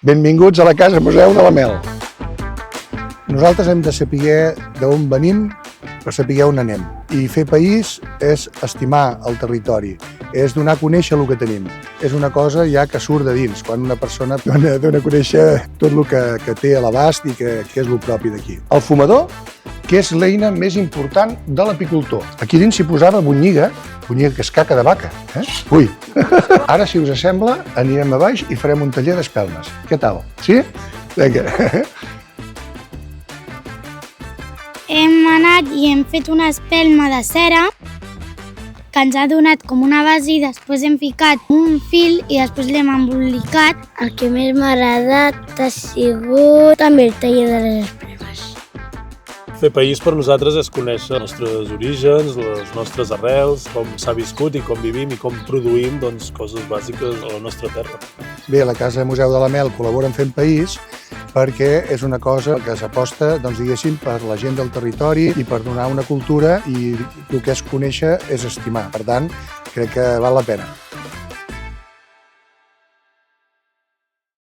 Benvinguts a la Casa Museu de la Mel. Nosaltres hem de saber d'on venim per saber on anem. I fer país és estimar el territori, és donar a conèixer el que tenim. És una cosa ja que surt de dins, quan una persona dona a conèixer tot el que té a l'abast i que és el propi d'aquí. El fumador, que és l'eina més important de l'apicultor. Aquí dins s'hi posava bonyiga que és caca de vaca. Ui! Ara, si us sembla, anirem a baix i farem un taller d'espelmes. Què tal? Sí? Vinga. Hem anat i hem fet una espelma de cera que ens ha donat com una base i després hem ficat un fil i després l'hem embolicat. El que més m'ha agradat ha sigut també el taller de les espelmes. Fer país per nosaltres és conèixer els nostres orígens, les nostres arrels, com s'ha viscut i com vivim i com produïm coses bàsiques a la nostra terra. Bé, la Casa Museu de la Mel col·labora en Fent País perquè és una cosa que s'aposta, diguéssim, per la gent del territori i per donar una cultura i el que és conèixer és estimar. Per tant, crec que val la pena.